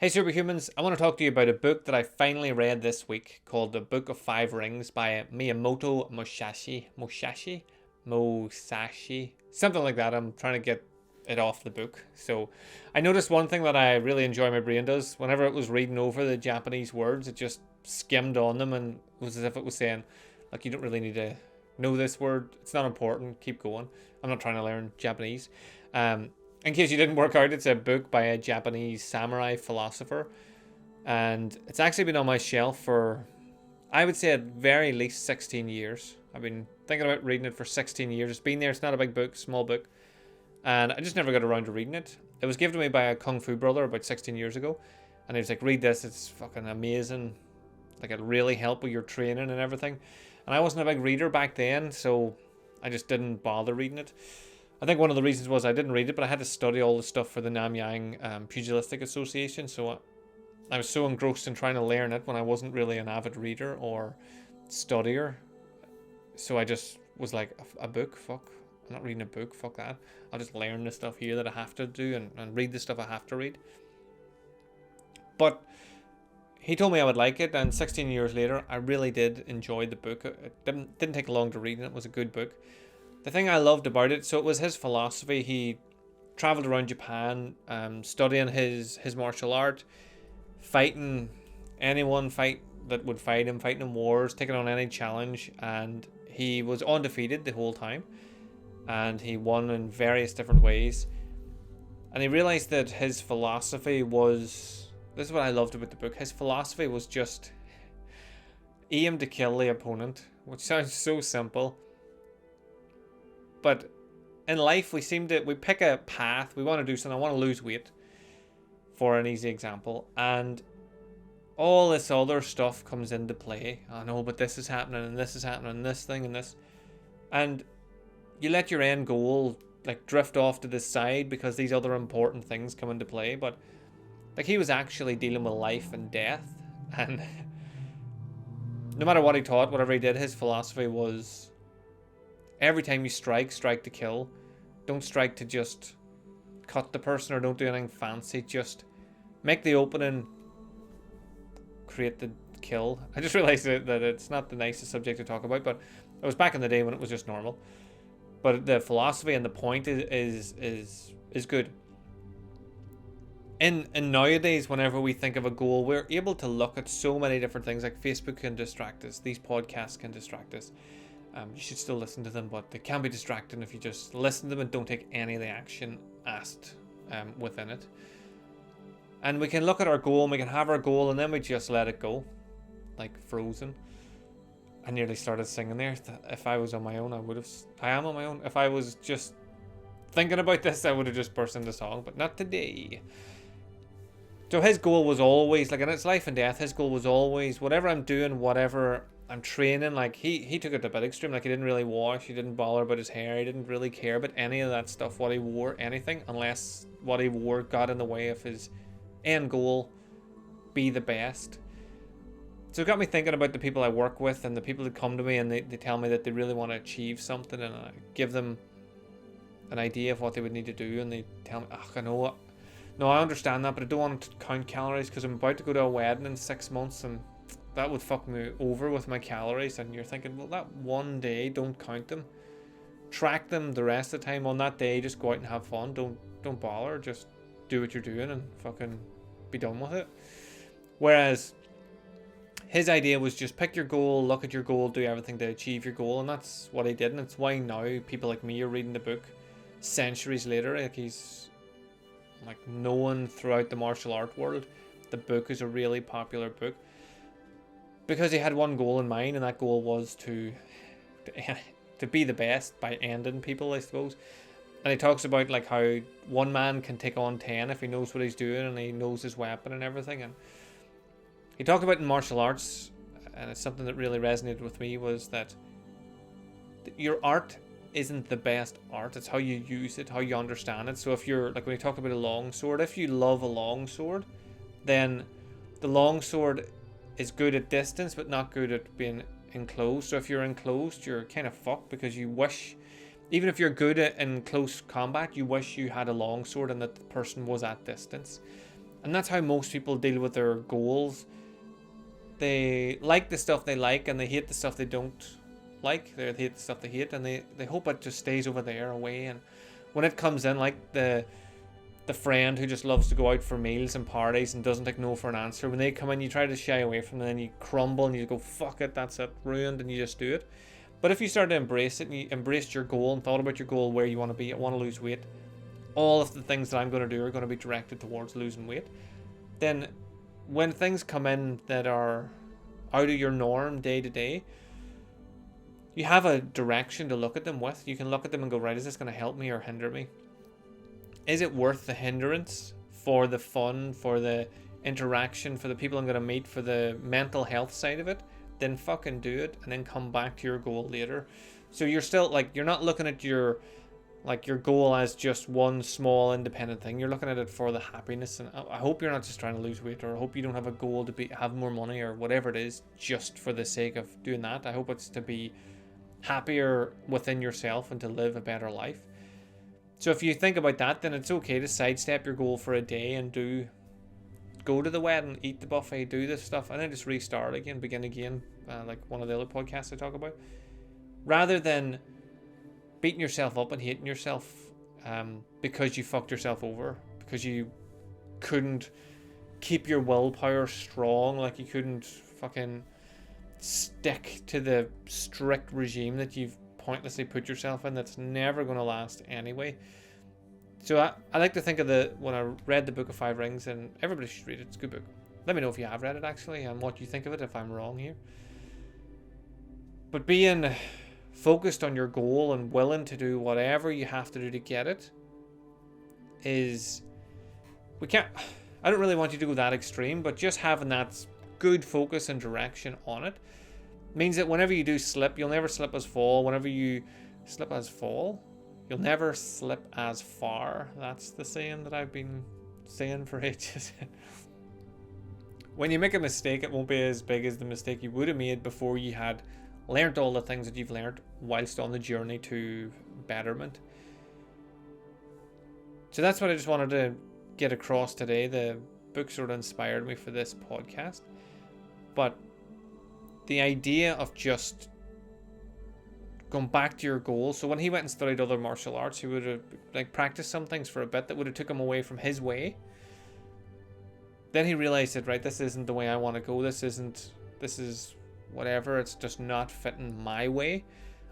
Hey Superhumans, I want to talk to you about a book that I finally read this week called The Book of Five Rings by Miyamoto Musashi, something like that. I'm trying to get it off the book. So I noticed one thing that I really enjoy my brain does. Whenever it was reading over the Japanese words, it just skimmed on them and it was as if it was saying, like, you don't really need to know this word. It's not important. Keep going. I'm not trying to learn Japanese. In case you didn't work out, it's a book by a Japanese samurai philosopher, and it's actually been on my shelf for, I would say, at very least 16 years. I've been thinking about reading it for 16 years. It's been there. It's not a big book, small book, and I just never got around to reading it. It was given to me by a kung fu brother about 16 years ago, and he was like, "Read this. It's fucking amazing. Like, it'll really help with your training and everything." And I wasn't a big reader back then, so I just didn't bother reading it. I think one of the reasons was I didn't read it, but I had to study all the stuff for the Namyang Pugilistic Association, so I was so engrossed in trying to learn it when I wasn't really an avid reader or studier. So I just was like, a book? Fuck. I'm not reading a book, fuck that. I'll just learn the stuff here that I have to do and read the stuff I have to read. But he told me I would like it, and 16 years later, I really did enjoy the book. It didn't take long to read, and it was a good book. The thing I loved about it, so it was his philosophy. He traveled around Japan, studying his martial art, fighting anyone that would fight him, fighting in wars, taking on any challenge, and he was undefeated the whole time, and he won in various different ways. And he realized that his philosophy was, this is what I loved about the book, his philosophy was just aim to kill the opponent, which sounds so simple. But in life, we pick a path. We want to do something. I want to lose weight, for an easy example. And all this other stuff comes into play. I know, but this is happening, and this is happening, and this thing, and this. And you let your end goal, like, drift off to the side because these other important things come into play. But, like, he was actually dealing with life and death. And no matter what he taught, whatever he did, his philosophy was, every time you strike, strike to kill. Don't strike to just cut the person or don't do anything fancy. Just make the opening, create the kill. I just realized that it's not the nicest subject to talk about, but it was back in the day when it was just normal. But the philosophy and the point is good. In nowadays, whenever we think of a goal, we're able to look at so many different things. Like, Facebook can distract us. These podcasts can distract us. You should still listen to them, but they can be distracting if you just listen to them and don't take any of the action asked within it. And we can look at our goal, and we can have our goal, and then we just let it go, like Frozen. I nearly started singing there. If I was on my own, I am on my own. If I was just thinking about this, I would have just burst into song, but not today. So his goal was always, like, in its life and death, his goal was always, whatever I'm doing, whatever I'm training, like, he took it to a bit extreme. Like, he didn't really wash, he didn't bother about his hair, he didn't really care about any of that stuff, what he wore, anything, unless what he wore got in the way of his end goal, be the best. So it got me thinking about the people I work with and the people that come to me and they tell me that they really want to achieve something, and I give them an idea of what they would need to do, and they tell me, I know what. No, I understand that, but I don't want to count calories because I'm about to go to a wedding in 6 months, and that would fuck me over with my calories. And you're thinking, well, that one day, don't count them. Track them the rest of the time. On that day, just go out and have fun. Don't bother. Just do what you're doing and fucking be done with it. Whereas his idea was just pick your goal, look at your goal, do everything to achieve your goal, and that's what he did. And it's why now people like me are reading the book centuries later. Like, he's like known throughout the martial art world. The book is a really popular book because he had one goal in mind, and that goal was to be the best by ending people, I suppose. And he talks about, like, how one man can take on 10 if he knows what he's doing and he knows his weapon and everything. And he talked about in martial arts, and it's something that really resonated with me, was that your art isn't the best art, it's how you use it, how you understand it. So if you're, like, when he talked about a long sword, if you love a long sword, then the long sword is good at distance but not good at being enclosed. So if you're enclosed, you're kind of fucked, because you wish, even if you're good in close combat, you wish you had a long sword and that the person was at distance. And that's how most people deal with their goals. They like the stuff they like and they hate the stuff they don't like. They hate the stuff they hate, and they hope it just stays over there away. And when it comes in, like the friend who just loves to go out for meals and parties and doesn't take no for an answer, when they come in, you try to shy away from them, and then you crumble and you go, fuck it, that's it, ruined, and you just do it. But if you start to embrace it and you embraced your goal and thought about your goal, where you want to be, I want to lose weight, all of the things that I'm going to do are going to be directed towards losing weight, then when things come in that are out of your norm day to day, you have a direction to look at them with. You can look at them and go, right, is this going to help me or hinder me? Is it worth the hindrance for the fun, for the interaction, for the people I'm going to meet, for the mental health side of it? Then fucking do it, and then come back to your goal later. So you're still, like, you're not looking at your goal as just one small independent thing. You're looking at it for the happiness. And I hope you're not just trying to lose weight, or I hope you don't have a goal to have more money or whatever it is just for the sake of doing that. I hope it's to be happier within yourself and to live a better life. So if you think about that, then it's okay to sidestep your goal for a day and go to the wedding, eat the buffet, do this stuff, and then just restart again, begin again, like one of the other podcasts I talk about, rather than beating yourself up and hating yourself because you fucked yourself over, because you couldn't keep your willpower strong, like you couldn't fucking stick to the strict regime that you've pointlessly put yourself in, that's never going to last anyway. So I like to think of when I read the Book of Five Rings, and everybody should read it, it's a good book. Let me know if you have read it actually, and what you think of it, if I'm wrong here. But being focused on your goal and willing to do whatever you have to do to get it I don't really want you to go that extreme, but just having that good focus and direction on it means that whenever you do slip, you'll never slip as fall. Whenever you slip as fall, you'll never slip as far. That's the saying that I've been saying for ages. When you make a mistake, it won't be as big as the mistake you would have made before you had learnt all the things that you've learnt whilst on the journey to betterment. So that's what I just wanted to get across today. The book sort of inspired me for this podcast. But the idea of just going back to your goals. So when he went and studied other martial arts, he would have practiced some things for a bit that would have took him away from his way. Then he realized that, right, this isn't the way I want to go. This is whatever. It's just not fitting my way.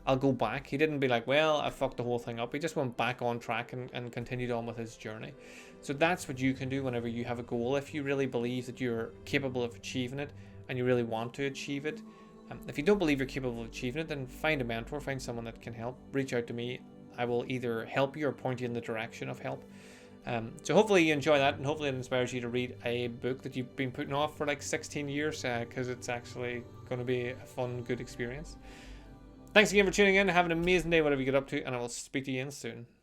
I'll go back. He didn't be like, well, I fucked the whole thing up. He just went back on track and continued on with his journey. So that's what you can do whenever you have a goal. If you really believe that you're capable of achieving it and you really want to achieve it. If you don't believe you're capable of achieving it, then find a mentor, find someone that can help. Reach out to me. I will either help you or point you in the direction of help. So hopefully you enjoy that, and hopefully it inspires you to read a book that you've been putting off for like 16 years, because it's actually going to be a fun, good experience. Thanks again for tuning in. Have an amazing day, whatever you get up to, and I will speak to you again soon.